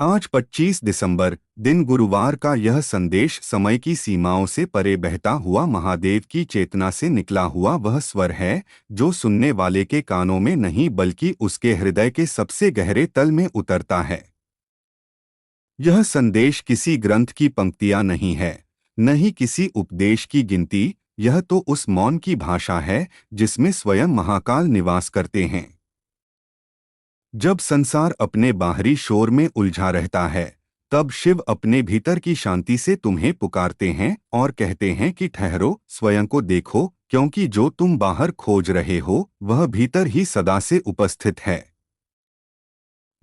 आज 25 दिसंबर दिन गुरुवार का यह संदेश समय की सीमाओं से परे बहता हुआ महादेव की चेतना से निकला हुआ वह स्वर है जो सुनने वाले के कानों में नहीं बल्कि उसके हृदय के सबसे गहरे तल में उतरता है। यह संदेश किसी ग्रंथ की पंक्तियां नहीं है, न ही किसी उपदेश की गिनती। यह तो उस मौन की भाषा है जिसमें स्वयं महाकाल निवास करते हैं। जब संसार अपने बाहरी शोर में उलझा रहता है, तब शिव अपने भीतर की शांति से तुम्हें पुकारते हैं और कहते हैं कि ठहरो, स्वयं को देखो, क्योंकि जो तुम बाहर खोज रहे हो वह भीतर ही सदा से उपस्थित है।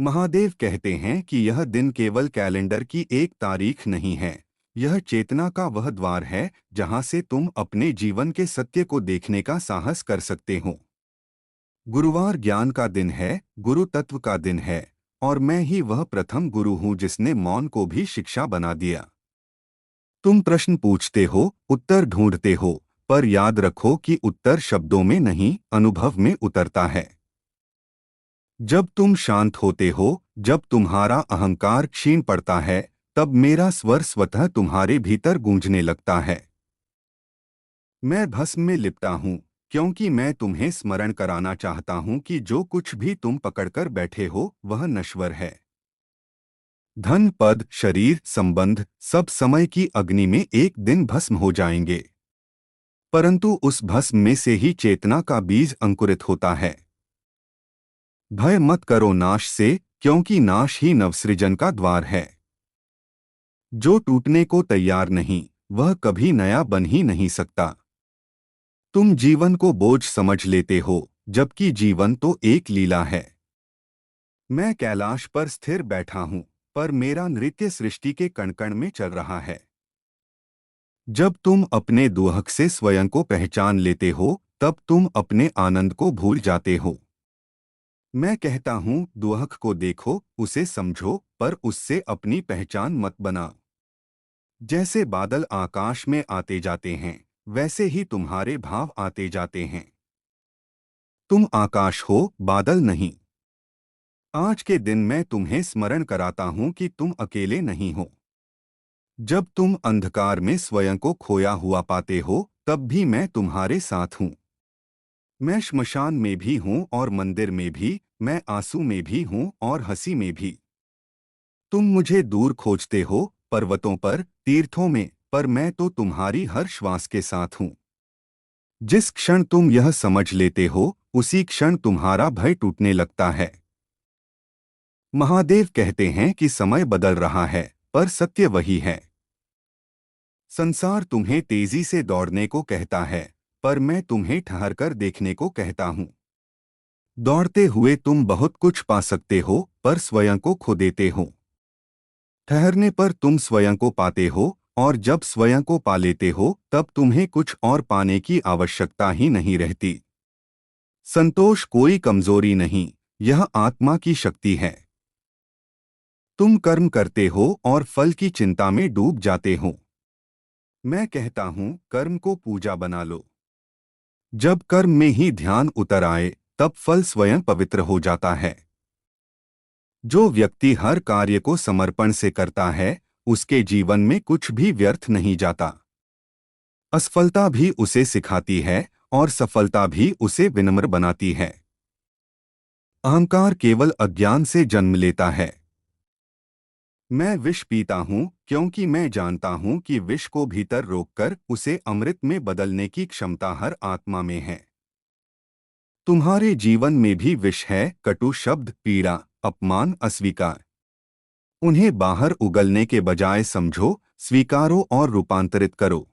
महादेव कहते हैं कि यह दिन केवल कैलेंडर की एक तारीख नहीं है, यह चेतना का वह द्वार है जहां से तुम अपने जीवन के सत्य को देखने का साहस कर सकते हो। गुरुवार ज्ञान का दिन है, गुरु तत्व का दिन है, और मैं ही वह प्रथम गुरु हूं जिसने मौन को भी शिक्षा बना दिया। तुम प्रश्न पूछते हो, उत्तर ढूंढते हो, पर याद रखो कि उत्तर शब्दों में नहीं, अनुभव में उतरता है। जब तुम शांत होते हो, जब तुम्हारा अहंकार क्षीण पड़ता है, तब मेरा स्वर स्वतः तुम्हारे भीतर गूंजने लगता है। मैं भस्म में लिपटा हूँ, क्योंकि मैं तुम्हें स्मरण कराना चाहता हूँ कि जो कुछ भी तुम पकड़कर बैठे हो वह नश्वर है। धन, पद, शरीर, संबंध सब समय की अग्नि में एक दिन भस्म हो जाएंगे, परंतु उस भस्म में से ही चेतना का बीज अंकुरित होता है। भय मत करो नाश से, क्योंकि नाश ही नवसृजन का द्वार है। जो टूटने को तैयार नहीं, वह कभी नया बन ही नहीं सकता। तुम जीवन को बोझ समझ लेते हो, जबकि जीवन तो एक लीला है। मैं कैलाश पर स्थिर बैठा हूं, पर मेरा नृत्य सृष्टि के कण-कण में चल रहा है। जब तुम अपने दुहक से स्वयं को पहचान लेते हो, तब तुम अपने आनंद को भूल जाते हो। मैं कहता हूं, दुहक को देखो, उसे समझो, पर उससे अपनी पहचान मत बनाओ। जैसे बादल आकाश में आते जाते हैं, वैसे ही तुम्हारे भाव आते जाते हैं। तुम आकाश हो, बादल नहीं। आज के दिन मैं तुम्हें स्मरण कराता हूं कि तुम अकेले नहीं हो। जब तुम अंधकार में स्वयं को खोया हुआ पाते हो, तब भी मैं तुम्हारे साथ हूं। मैं श्मशान में भी हूं और मंदिर में भी, मैं आंसू में भी हूं और हंसी में भी। तुम मुझे दूर खोजते हो, पर्वतों पर, तीर्थों में, पर मैं तो तुम्हारी हर श्वास के साथ हूं। जिस क्षण तुम यह समझ लेते हो, उसी क्षण तुम्हारा भय टूटने लगता है। महादेव कहते हैं कि समय बदल रहा है, पर सत्य वही है। संसार तुम्हें तेजी से दौड़ने को कहता है, पर मैं तुम्हें ठहरकर देखने को कहता हूँ। दौड़ते हुए तुम बहुत कुछ पा सकते हो, पर स्वयं को खो देते हो। ठहरने पर तुम स्वयं को पाते हो, और जब स्वयं को पा लेते हो, तब तुम्हें कुछ और पाने की आवश्यकता ही नहीं रहती। संतोष कोई कमजोरी नहीं, यह आत्मा की शक्ति है। तुम कर्म करते हो और फल की चिंता में डूब जाते हो। मैं कहता हूं, कर्म को पूजा बना लो। जब कर्म में ही ध्यान उतर आए, तब फल स्वयं पवित्र हो जाता है। जो व्यक्ति हर कार्य को समर्पण से करता है, उसके जीवन में कुछ भी व्यर्थ नहीं जाता। असफलता भी उसे सिखाती है और सफलता भी उसे विनम्र बनाती है। अहंकार केवल अज्ञान से जन्म लेता है। मैं विष पीता हूँ, क्योंकि मैं जानता हूँ कि विष को भीतर रोककर उसे अमृत में बदलने की क्षमता हर आत्मा में है। तुम्हारे जीवन में भी विष है, कटु शब्द, पीड़ा, अपमान, अस्वीकार। उन्हें बाहर उगलने के बजाय समझो, स्वीकारो और रूपांतरित करो।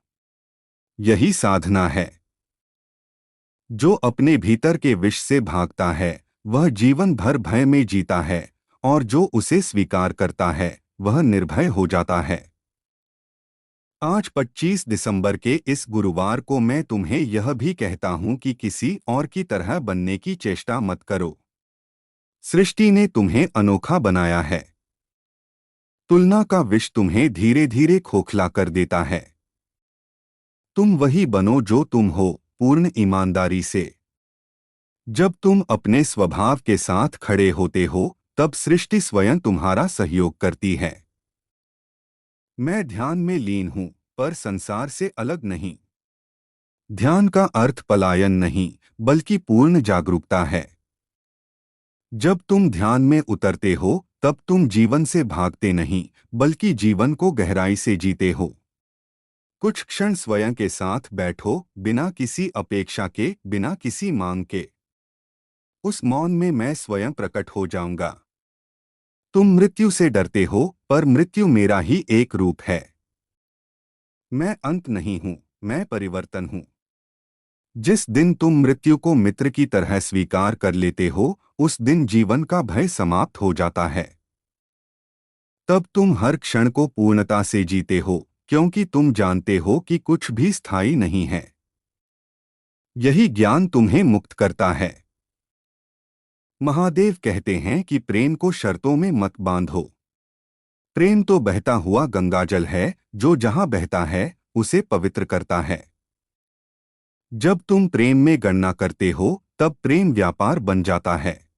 यही साधना है। जो अपने भीतर के विष से भागता है, वह जीवन भर भय में जीता है, और जो उसे स्वीकार करता है, वह निर्भय हो जाता है। आज 25 दिसंबर के इस गुरुवार को मैं तुम्हें यह भी कहता हूं कि किसी और की तरह बनने की चेष्टा मत करो। सृष्टि ने तुम्हें अनोखा बनाया है। तुलना का विष तुम्हें धीरे धीरे खोखला कर देता है। तुम वही बनो जो तुम हो, पूर्ण ईमानदारी से। जब तुम अपने स्वभाव के साथ खड़े होते हो, तब सृष्टि स्वयं तुम्हारा सहयोग करती है। मैं ध्यान में लीन हूं, पर संसार से अलग नहीं। ध्यान का अर्थ पलायन नहीं, बल्कि पूर्ण जागरूकता है। जब तुम ध्यान में उतरते हो, तब तुम जीवन से भागते नहीं, बल्कि जीवन को गहराई से जीते हो। कुछ क्षण स्वयं के साथ बैठो, बिना किसी अपेक्षा के, बिना किसी मांग के। उस मौन में मैं स्वयं प्रकट हो जाऊंगा। तुम मृत्यु से डरते हो, पर मृत्यु मेरा ही एक रूप है। मैं अंत नहीं हूं, मैं परिवर्तन हूं। जिस दिन तुम मृत्यु को मित्र की तरह स्वीकार कर लेते हो, उस दिन जीवन का भय समाप्त हो जाता है। तब तुम हर क्षण को पूर्णता से जीते हो, क्योंकि तुम जानते हो कि कुछ भी स्थायी नहीं है। यही ज्ञान तुम्हें मुक्त करता है। महादेव कहते हैं कि प्रेम को शर्तों में मत बांधो। प्रेम तो बहता हुआ गंगाजल है, जो जहां बहता है उसे पवित्र करता है। जब तुम प्रेम में गणना करते हो, तब प्रेम व्यापार बन जाता है।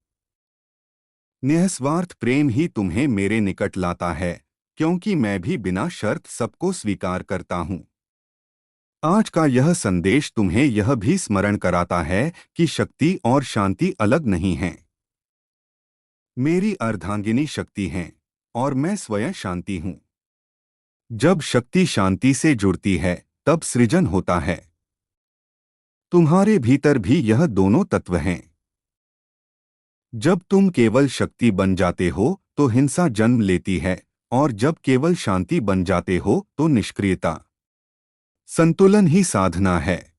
निस्वार्थ प्रेम ही तुम्हें मेरे निकट लाता है, क्योंकि मैं भी बिना शर्त सबको स्वीकार करता हूं। आज का यह संदेश तुम्हें यह भी स्मरण कराता है कि शक्ति और शांति अलग नहीं हैं। मेरी अर्धांगिनी शक्ति हैं, और मैं स्वयं शांति हूं। जब शक्ति शांति से जुड़ती है, तब सृजन होता है। तुम्हारे भीतर भी यह दोनों तत्व हैं। जब तुम केवल शक्ति बन जाते हो, तो हिंसा जन्म लेती है, और जब केवल शांति बन जाते हो, तो निष्क्रियता। संतुलन ही साधना है।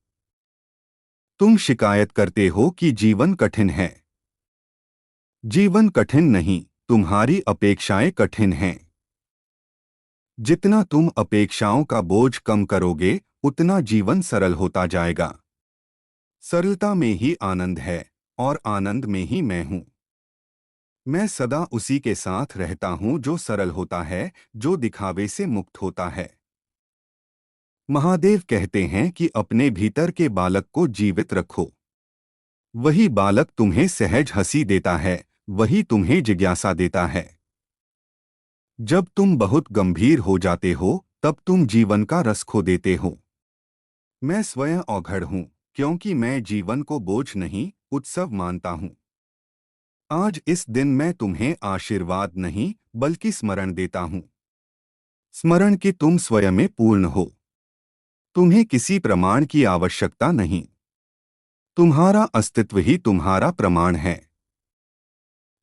तुम शिकायत करते हो कि जीवन कठिन है। जीवन कठिन नहीं, तुम्हारी अपेक्षाएं कठिन हैं। जितना तुम अपेक्षाओं का बोझ कम करोगे, उतना जीवन सरल होता जाएगा। सरलता में ही आनंद है, और आनंद में ही मैं हूं। मैं सदा उसी के साथ रहता हूं जो सरल होता है, जो दिखावे से मुक्त होता है। महादेव कहते हैं कि अपने भीतर के बालक को जीवित रखो। वही बालक तुम्हें सहज हंसी देता है, वही तुम्हें जिज्ञासा देता है। जब तुम बहुत गंभीर हो जाते हो, तब तुम जीवन का रस खो देते हो। मैं स्वयं औघड़ हूं, क्योंकि मैं जीवन को बोझ नहीं, उत्सव मानता हूं। आज इस दिन मैं तुम्हें आशीर्वाद नहीं, बल्कि स्मरण देता हूं। स्मरण कि तुम स्वयं में पूर्ण हो। तुम्हें किसी प्रमाण की आवश्यकता नहीं। तुम्हारा अस्तित्व ही तुम्हारा प्रमाण है।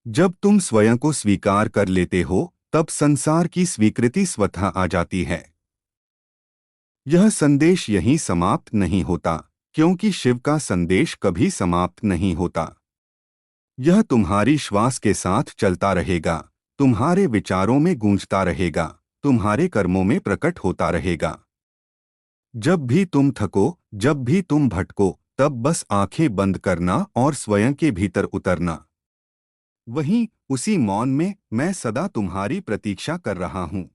जब तुम स्वयं को स्वीकार कर लेते हो, तब संसार की स्वीकृति स्वतः आ जाती है। यह संदेश यहीं समाप्त नहीं होता, क्योंकि शिव का संदेश कभी समाप्त नहीं होता। यह तुम्हारी श्वास के साथ चलता रहेगा, तुम्हारे विचारों में गूंजता रहेगा, तुम्हारे कर्मों में प्रकट होता रहेगा। जब भी तुम थको, जब भी तुम भटको, तब बस आंखें बंद करना और स्वयं के भीतर उतरना। वहीं उसी मौन में मैं सदा तुम्हारी प्रतीक्षा कर रहा हूं।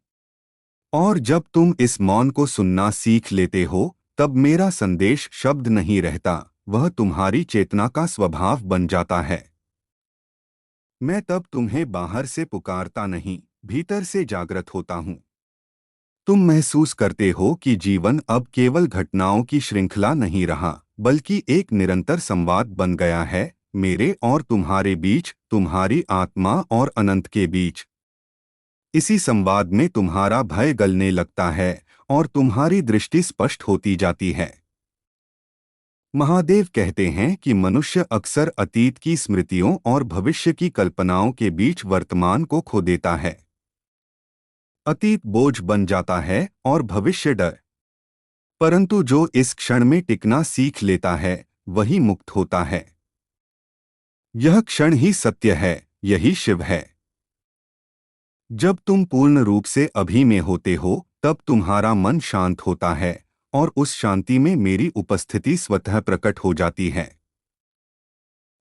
और जब तुम इस मौन को सुनना सीख लेते हो, तब मेरा संदेश शब्द नहीं रहता, वह तुम्हारी चेतना का स्वभाव बन जाता है। मैं तब तुम्हें बाहर से पुकारता नहीं, भीतर से जागृत होता हूं। तुम महसूस करते हो कि जीवन अब केवल घटनाओं की श्रृंखला नहीं रहा, बल्कि एक निरंतर संवाद बन गया है, मेरे और तुम्हारे बीच, तुम्हारी आत्मा और अनंत के बीच। इसी संवाद में तुम्हारा भय गलने लगता है, और तुम्हारी दृष्टि स्पष्ट होती जाती है। महादेव कहते हैं कि मनुष्य अक्सर अतीत की स्मृतियों और भविष्य की कल्पनाओं के बीच वर्तमान को खो देता है। अतीत बोझ बन जाता है और भविष्य डर। परंतु जो इस क्षण में टिकना सीख लेता है, वही मुक्त होता है। यह क्षण ही सत्य है, यही शिव है। जब तुम पूर्ण रूप से अभी में होते हो, तब तुम्हारा मन शांत होता है, और उस शांति में मेरी उपस्थिति स्वतः प्रकट हो जाती है।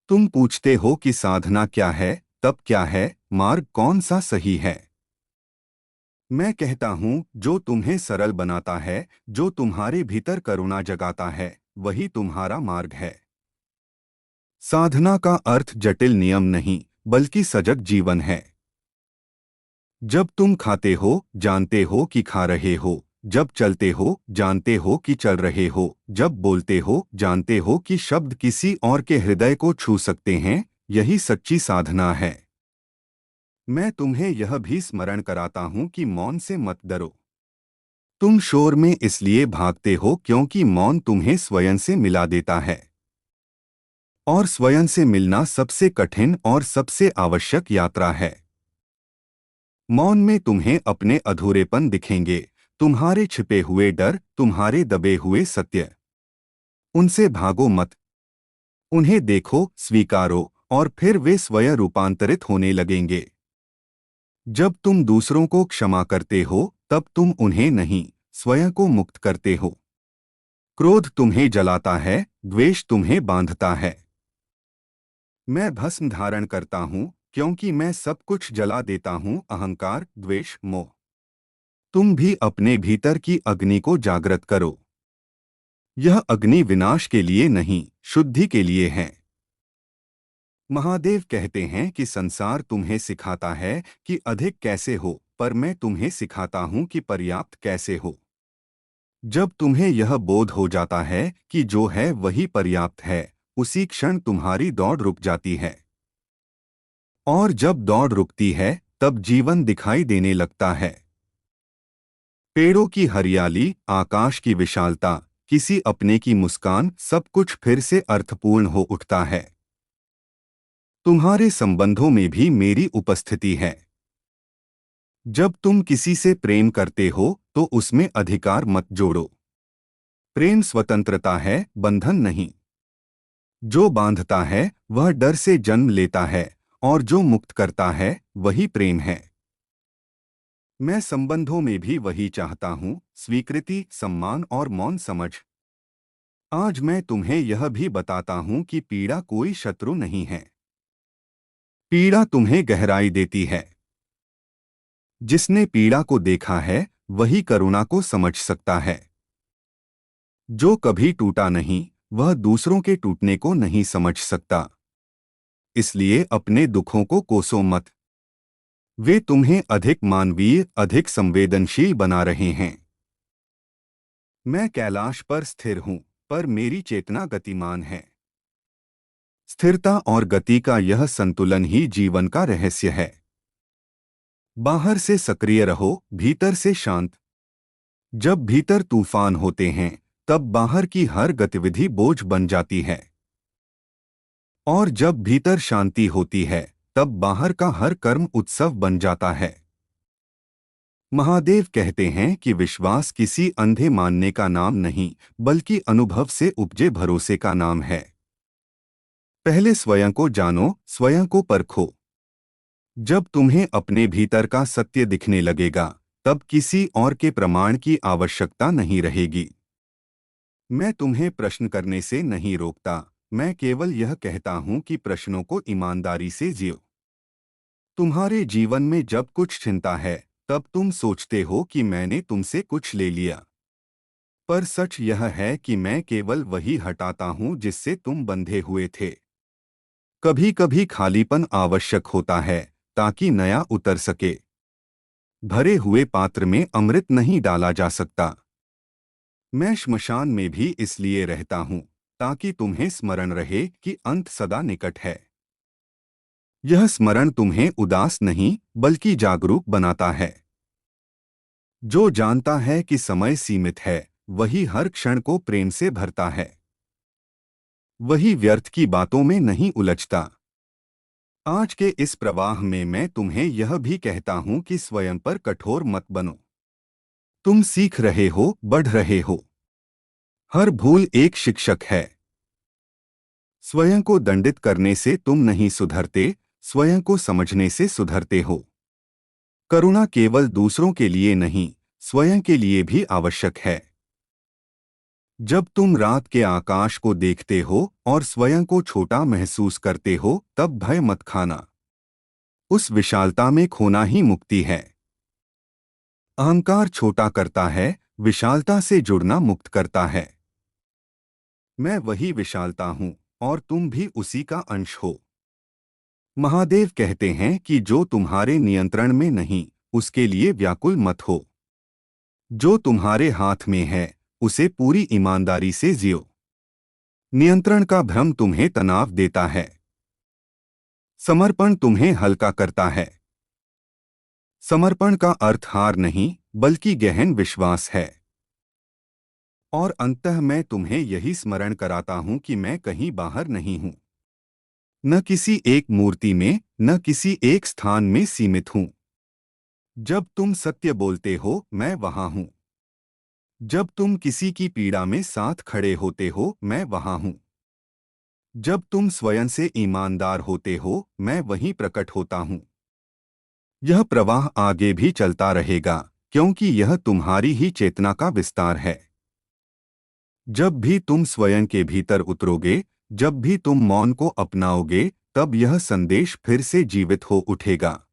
तुम पूछते हो कि साधना क्या है, तब क्या है, मार्ग कौन सा सही है। मैं कहता हूं, जो तुम्हें सरल बनाता है, जो तुम्हारे भीतर करुणा जगाता है, वही तुम्हारा मार्ग है। साधना का अर्थ जटिल नियम नहीं, बल्कि सजग जीवन है। जब तुम खाते हो जानते हो कि खा रहे हो, जब चलते हो जानते हो कि चल रहे हो, जब बोलते हो जानते हो कि शब्द किसी और के हृदय को छू सकते हैं, यही सच्ची साधना है। मैं तुम्हें यह भी स्मरण कराता हूं कि मौन से मत डरो। तुम शोर में इसलिए भागते हो क्योंकि मौन तुम्हें स्वयं से मिला देता है। और स्वयं से मिलना सबसे कठिन और सबसे आवश्यक यात्रा है। मौन में तुम्हें अपने अधूरेपन दिखेंगे, तुम्हारे छिपे हुए डर, तुम्हारे दबे हुए सत्य। उनसे भागो मत, उन्हें देखो, स्वीकारो, और फिर वे स्वयं रूपांतरित होने लगेंगे। जब तुम दूसरों को क्षमा करते हो तब तुम उन्हें नहीं, स्वयं को मुक्त करते हो। क्रोध तुम्हें जलाता है, द्वेष तुम्हें बांधता है। मैं भस्म धारण करता हूँ क्योंकि मैं सब कुछ जला देता हूँ, अहंकार, द्वेष, मोह। तुम भी अपने भीतर की अग्नि को जागृत करो। यह अग्नि विनाश के लिए नहीं, शुद्धि के लिए है। महादेव कहते हैं कि संसार तुम्हें सिखाता है कि अधिक कैसे हो, पर मैं तुम्हें सिखाता हूँ कि पर्याप्त कैसे हो। जब तुम्हें यह बोध हो जाता है कि जो है वही पर्याप्त है, उसी क्षण तुम्हारी दौड़ रुक जाती है। और जब दौड़ रुकती है तब जीवन दिखाई देने लगता है। पेड़ों की हरियाली, आकाश की विशालता, किसी अपने की मुस्कान, सब कुछ फिर से अर्थपूर्ण हो उठता है। तुम्हारे संबंधों में भी मेरी उपस्थिति है। जब तुम किसी से प्रेम करते हो तो उसमें अधिकार मत जोड़ो। प्रेम स्वतंत्रता है, बंधन नहीं। जो बांधता है वह डर से जन्म लेता है, और जो मुक्त करता है वही प्रेम है। मैं संबंधों में भी वही चाहता हूँ, स्वीकृति, सम्मान और मौन समझ। आज मैं तुम्हें यह भी बताता हूँ कि पीड़ा कोई शत्रु नहीं है। पीड़ा तुम्हें गहराई देती है। जिसने पीड़ा को देखा है वही करुणा को समझ सकता है। जो कभी टूटा नहीं वह दूसरों के टूटने को नहीं समझ सकता। इसलिए अपने दुखों को कोसो मत। वे तुम्हें अधिक मानवीय, अधिक संवेदनशील बना रहे हैं। मैं कैलाश पर स्थिर हूँ, पर मेरी चेतना गतिमान है। स्थिरता और गति का यह संतुलन ही जीवन का रहस्य है। बाहर से सक्रिय रहो, भीतर से शांत। जब भीतर तूफान होते हैं तब बाहर की हर गतिविधि बोझ बन जाती है। और जब भीतर शांति होती है तब बाहर का हर कर्म उत्सव बन जाता है। महादेव कहते हैं कि विश्वास किसी अंधे मानने का नाम नहीं, बल्कि अनुभव से उपजे भरोसे का नाम है। पहले स्वयं को जानो, स्वयं को परखो। जब तुम्हें अपने भीतर का सत्य दिखने लगेगा तब किसी और के प्रमाण की आवश्यकता नहीं रहेगी। मैं तुम्हें प्रश्न करने से नहीं रोकता, मैं केवल यह कहता हूं कि प्रश्नों को ईमानदारी से जियो। तुम्हारे जीवन में जब कुछ छिनता है तब तुम सोचते हो कि मैंने तुमसे कुछ ले लिया। पर सच यह है कि मैं केवल वही हटाता हूं जिससे तुम बंधे हुए थे। कभी कभी खालीपन आवश्यक होता है ताकि नया उतर सके। भरे हुए पात्र में अमृत नहीं डाला जा सकता। मैं श्मशान में भी इसलिए रहता हूं ताकि तुम्हें स्मरण रहे कि अंत सदा निकट है। यह स्मरण तुम्हें उदास नहीं बल्कि जागरूक बनाता है। जो जानता है कि समय सीमित है वही हर क्षण को प्रेम से भरता है। वही व्यर्थ की बातों में नहीं उलझता। आज के इस प्रवाह में मैं तुम्हें यह भी कहता हूं कि स्वयं पर कठोर मत बनो। तुम सीख रहे हो, बढ़ रहे हो। हर भूल एक शिक्षक है। स्वयं को दंडित करने से तुम नहीं सुधरते, स्वयं को समझने से सुधरते हो। करुणा केवल दूसरों के लिए नहीं, स्वयं के लिए भी आवश्यक है। जब तुम रात के आकाश को देखते हो और स्वयं को छोटा महसूस करते हो तब भय मत खाना। उस विशालता में खोना ही मुक्ति है। अहंकार छोटा करता है, विशालता से जुड़ना मुक्त करता है। मैं वही विशालता हूँ और तुम भी उसी का अंश हो। महादेव कहते हैं कि जो तुम्हारे नियंत्रण में नहीं, उसके लिए व्याकुल मत हो। जो तुम्हारे हाथ में है, उसे पूरी ईमानदारी से जियो। नियंत्रण का भ्रम तुम्हें तनाव देता है। समर्पण तुम्हें हल्का करता है। समर्पण का अर्थ हार नहीं, बल्कि गहन विश्वास है। और अंततः मैं तुम्हें यही स्मरण कराता हूं कि मैं कहीं बाहर नहीं हूं। न किसी एक मूर्ति में, न किसी एक स्थान में सीमित हूं। जब तुम सत्य बोलते हो, मैं वहां हूं। जब तुम किसी की पीड़ा में साथ खड़े होते हो, मैं वहां हूं। जब तुम स्वयं से ईमानदार होते हो, मैं वहीं प्रकट होता हूं। यह प्रवाह आगे भी चलता रहेगा, क्योंकि यह तुम्हारी ही चेतना का विस्तार है। जब भी तुम स्वयं के भीतर उतरोगे, जब भी तुम मौन को अपनाओगे, तब यह संदेश फिर से जीवित हो उठेगा।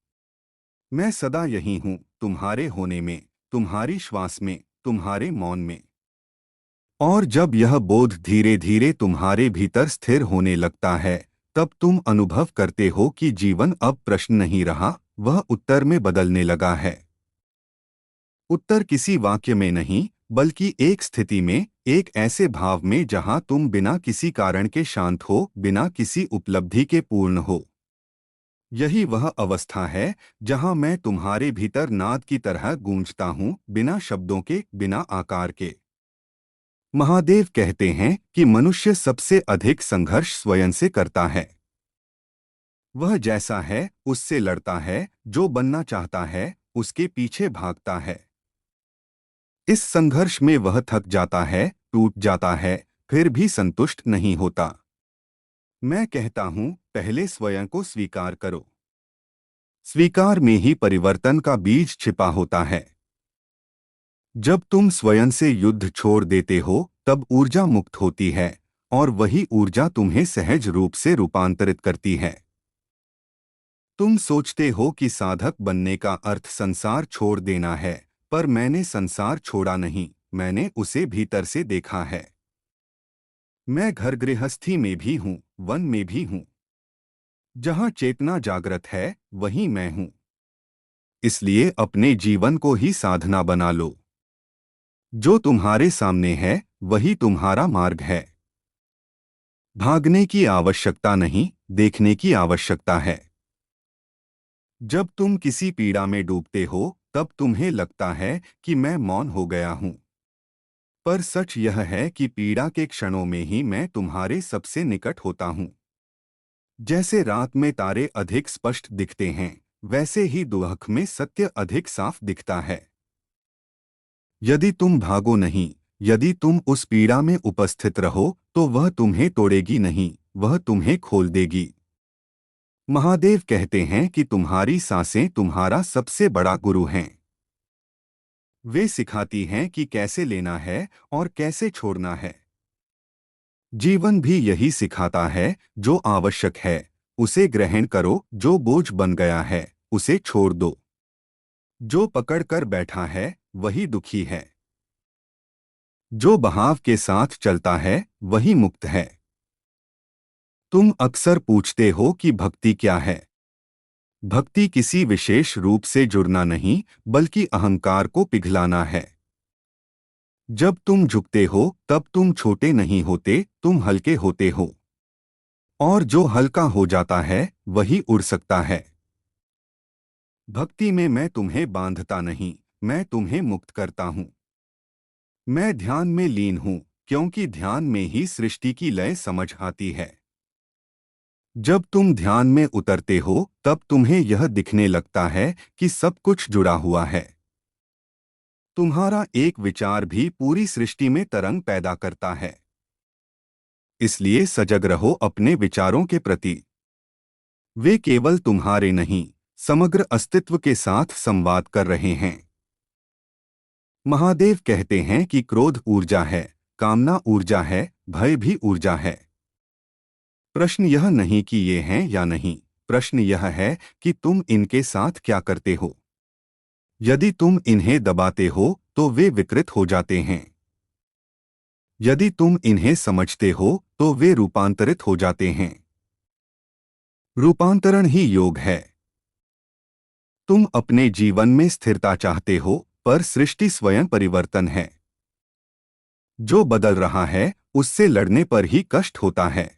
मैं सदा यही हूं, तुम्हारे होने में, तुम्हारी श्वास में, तुम्हारे मौन में। और जब यह बोध धीरे धीरे तुम्हारे भीतर स्थिर होने लगता है, तब तुम अनुभव करते हो कि जीवन अब प्रश्न नहीं रहा, वह उत्तर में बदलने लगा है। उत्तर किसी वाक्य में नहीं, बल्कि एक स्थिति में, एक ऐसे भाव में जहां तुम बिना किसी कारण के शांत हो, बिना किसी उपलब्धि के पूर्ण हो। यही वह अवस्था है जहां मैं तुम्हारे भीतर नाद की तरह गूंजता हूं, बिना शब्दों के, बिना आकार के। महादेव कहते हैं कि मनुष्य सबसे अधिक संघर्ष स्वयं से करता है। वह जैसा है, उससे लड़ता है, जो बनना चाहता है, उसके पीछे भागता है। इस संघर्ष में वह थक जाता है, टूट जाता है, फिर भी संतुष्ट नहीं होता। मैं कहता हूं, पहले स्वयं को स्वीकार करो। स्वीकार में ही परिवर्तन का बीज छिपा होता है। जब तुम स्वयं से युद्ध छोड़ देते हो, तब ऊर्जा मुक्त होती है, और वही ऊर्जा तुम्हें सहज रूप से रूपांतरित करती है। तुम सोचते हो कि साधक बनने का अर्थ संसार छोड़ देना है, पर मैंने संसार छोड़ा नहीं, मैंने उसे भीतर से देखा है। मैं घर गृहस्थी में भी हूँ, वन में भी हूँ। जहाँ चेतना जागृत है, वहीं मैं हूँ। इसलिए अपने जीवन को ही साधना बना लो। जो तुम्हारे सामने है, वही तुम्हारा मार्ग है। भागने की आवश्यकता नहीं, देखने की आवश्यकता है। जब तुम किसी पीड़ा में डूबते हो, तब तुम्हें लगता है कि मैं मौन हो गया हूं। पर सच यह है कि पीड़ा के क्षणों में ही मैं तुम्हारे सबसे निकट होता हूं। जैसे रात में तारे अधिक स्पष्ट दिखते हैं, वैसे ही दुहक में सत्य अधिक साफ दिखता है। यदि तुम भागो नहीं, यदि तुम उस पीड़ा में उपस्थित रहो, तो वह तुम्हें तोड़ेगी नहीं, वह तुम्हें खोल देगी। महादेव कहते हैं कि तुम्हारी सांसें तुम्हारा सबसे बड़ा गुरु हैं। वे सिखाती हैं कि कैसे लेना है और कैसे छोड़ना है। जीवन भी यही सिखाता है, जो आवश्यक है, उसे ग्रहण करो, जो बोझ बन गया है, उसे छोड़ दो। जो पकड़ कर बैठा है, वही दुखी है। जो बहाव के साथ चलता है, वही मुक्त है। तुम अक्सर पूछते हो कि भक्ति क्या है। भक्ति किसी विशेष रूप से जुड़ना नहीं, बल्कि अहंकार को पिघलाना है। जब तुम झुकते हो, तब तुम छोटे नहीं होते, तुम हल्के होते हो। और जो हल्का हो जाता है, वही उड़ सकता है। भक्ति में मैं तुम्हें बांधता नहीं, मैं तुम्हें मुक्त करता हूँ। मैं ध्यान में लीन हूँ, क्योंकि ध्यान में ही सृष्टि की लय समझ आती है। जब तुम ध्यान में उतरते हो, तब तुम्हें यह दिखने लगता है कि सब कुछ जुड़ा हुआ है। तुम्हारा एक विचार भी पूरी सृष्टि में तरंग पैदा करता है। इसलिए सजग रहो अपने विचारों के प्रति। वे केवल तुम्हारे नहीं, समग्र अस्तित्व के साथ संवाद कर रहे हैं। महादेव कहते हैं कि क्रोध ऊर्जा है, कामना ऊर्जा है, भय भी ऊर्जा है। प्रश्न यह नहीं कि ये हैं या नहीं, प्रश्न यह है कि तुम इनके साथ क्या करते हो। यदि तुम इन्हें दबाते हो, तो वे विकृत हो जाते हैं। यदि तुम इन्हें समझते हो, तो वे रूपांतरित हो जाते हैं। रूपांतरण ही योग है। तुम अपने जीवन में स्थिरता चाहते हो, पर सृष्टि स्वयं परिवर्तन है। जो बदल रहा है उससे लड़ने पर ही कष्ट होता है।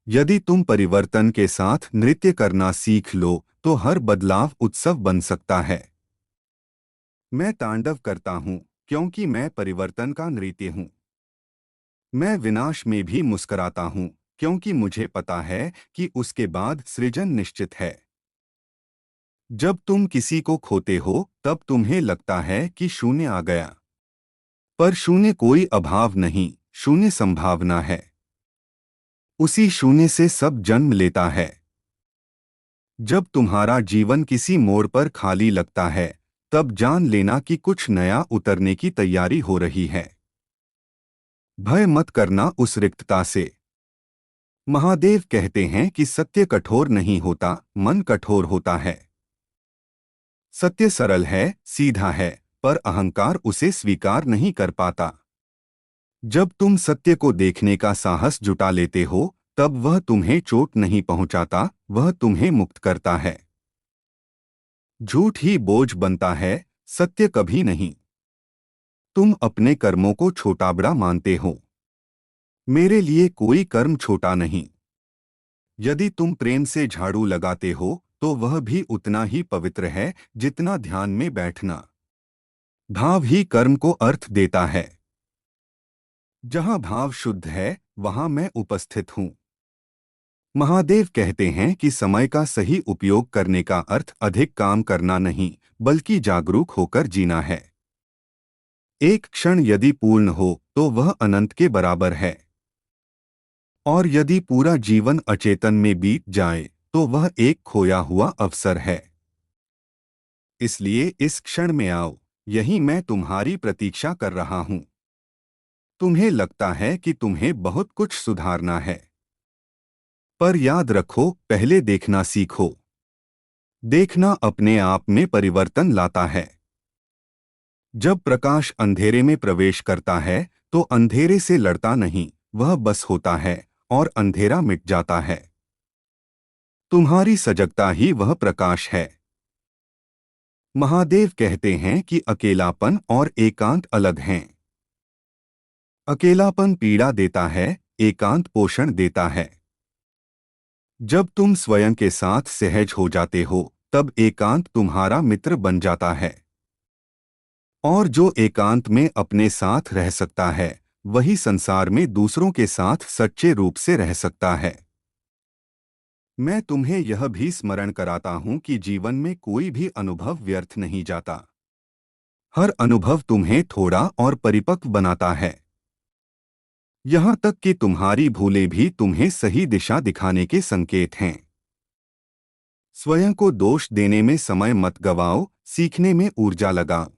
यदि तुम परिवर्तन के साथ नृत्य करना सीख लो तो हर बदलाव उत्सव बन सकता है। मैं तांडव करता हूँ क्योंकि मैं परिवर्तन का नृत्य हूँ। मैं विनाश में भी मुस्कुराता हूँ क्योंकि मुझे पता है कि उसके बाद सृजन निश्चित है। जब तुम किसी को खोते हो तब तुम्हें लगता है कि शून्य आ गया, पर शून्य कोई अभाव नहीं, शून्य संभावना है। उसी शून्य से सब जन्म लेता है। जब तुम्हारा जीवन किसी मोड़ पर खाली लगता है तब जान लेना कि कुछ नया उतरने की तैयारी हो रही है। भय मत करना उस रिक्तता से। महादेव कहते हैं कि सत्य कठोर नहीं होता, मन कठोर होता है। सत्य सरल है, सीधा है, पर अहंकार उसे स्वीकार नहीं कर पाता। जब तुम सत्य को देखने का साहस जुटा लेते हो तब वह तुम्हें चोट नहीं पहुंचाता, वह तुम्हें मुक्त करता है। झूठ ही बोझ बनता है, सत्य कभी नहीं। तुम अपने कर्मों को छोटा बड़ा मानते हो। मेरे लिए कोई कर्म छोटा नहीं। यदि तुम प्रेम से झाड़ू लगाते हो तो वह भी उतना ही पवित्र है जितना ध्यान में बैठना। भाव ही कर्म को अर्थ देता है। जहाँ भाव शुद्ध है वहाँ मैं उपस्थित हूँ। महादेव कहते हैं कि समय का सही उपयोग करने का अर्थ अधिक काम करना नहीं, बल्कि जागरूक होकर जीना है। एक क्षण यदि पूर्ण हो तो वह अनंत के बराबर है, और यदि पूरा जीवन अचेतन में बीत जाए तो वह एक खोया हुआ अवसर है। इसलिए इस क्षण में आओ, यही मैं तुम्हारी प्रतीक्षा कर रहा हूं। तुम्हें लगता है कि तुम्हें बहुत कुछ सुधारना है, पर याद रखो, पहले देखना सीखो। देखना अपने आप में परिवर्तन लाता है। जब प्रकाश अंधेरे में प्रवेश करता है तो अंधेरे से लड़ता नहीं, वह बस होता है और अंधेरा मिट जाता है। तुम्हारी सजगता ही वह प्रकाश है। महादेव कहते हैं कि अकेलापन और एकांत अलग हैं। अकेलापन पीड़ा देता है, एकांत पोषण देता है। जब तुम स्वयं के साथ सहज हो जाते हो तब एकांत तुम्हारा मित्र बन जाता है। और जो एकांत में अपने साथ रह सकता है वही संसार में दूसरों के साथ सच्चे रूप से रह सकता है। मैं तुम्हें यह भी स्मरण कराता हूं कि जीवन में कोई भी अनुभव व्यर्थ नहीं जाता। हर अनुभव तुम्हें थोड़ा और परिपक्व बनाता है। यहाँ तक कि तुम्हारी भूलें भी तुम्हें सही दिशा दिखाने के संकेत हैं। स्वयं को दोष देने में समय मत गवाओ, सीखने में ऊर्जा लगाओ।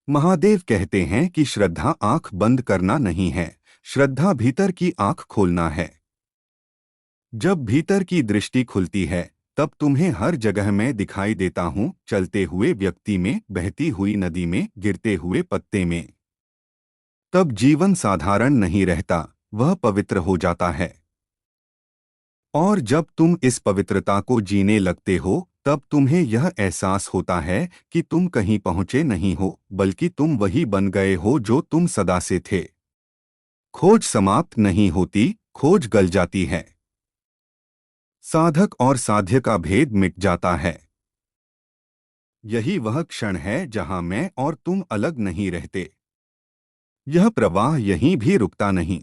महादेव कहते हैं कि श्रद्धा आंख बंद करना नहीं है, श्रद्धा भीतर की आंख खोलना है। जब भीतर की दृष्टि खुलती है तब तुम्हें हर जगह मैं दिखाई देता हूँ, चलते हुए व्यक्ति में, बहती हुई नदी में, गिरते हुए पत्ते में। तब जीवन साधारण नहीं रहता, वह पवित्र हो जाता है। और जब तुम इस पवित्रता को जीने लगते हो तब तुम्हें यह एहसास होता है कि तुम कहीं पहुंचे नहीं हो, बल्कि तुम वही बन गए हो जो तुम सदा से थे। खोज समाप्त नहीं होती, खोज गल जाती है। साधक और साध्य का भेद मिट जाता है। यही वह क्षण है जहां मैं और तुम अलग नहीं रहते। यह प्रवाह यहीं भी रुकता नहीं।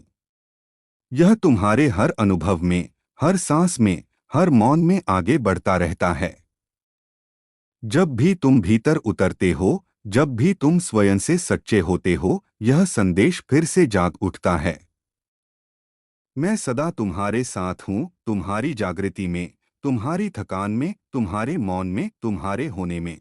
यह तुम्हारे हर अनुभव में, हर सांस में, हर मौन में आगे बढ़ता रहता है। जब भी तुम भीतर उतरते हो, जब भी तुम स्वयं से सच्चे होते हो, यह संदेश फिर से जाग उठता है। मैं सदा तुम्हारे साथ हूँ, तुम्हारी जागृति में, तुम्हारी थकान में, तुम्हारे मौन में, तुम्हारे होने में।